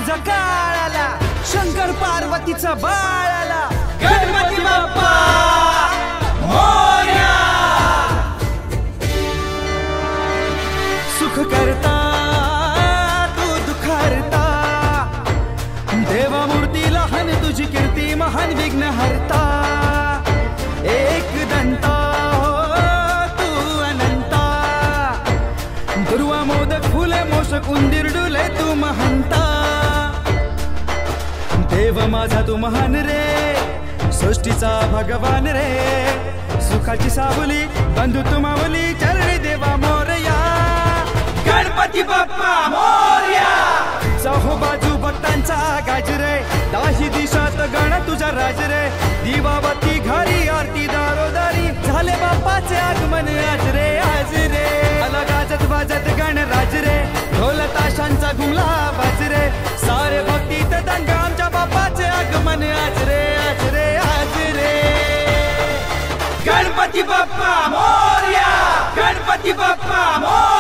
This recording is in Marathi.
तुझा काळ आला, शंकर पार्वतीचा बाळ आला, गणपती बाप्पा मोरया. सुख करता तू दुःख हरता, देवा मूर्ती लहान तुझी कीर्ती महान विघ्न हरता. एक दंता तू अनंता, दुर्वा मोदक फुले मोषक उंदीर डुले तू महंता. देव माझा तू महान रे, सृष्टीचा भगवान रे, सुखाची सावली बंधू तू मावली, चरणी देवा मोरया. गणपती बाप्पा मोरया. चहो बाजू भक्तांचा गाज रे, दाही दिशात गण तुझा राज रे, दिवाबत्ती घरी आरती दारोदारी, झाले बाप्पाचे आगमन आज रे आज रे. आला गाजत वाजत गण राज रे, ढोल ताशांचा घुमला बाज रे, सारे भक्तीत दंग आमच्या बाप्पाचे आगमन आज रे आज रे आज रे. गणपती बाप्पा मोरया. गणपती बाप्पा मोरया.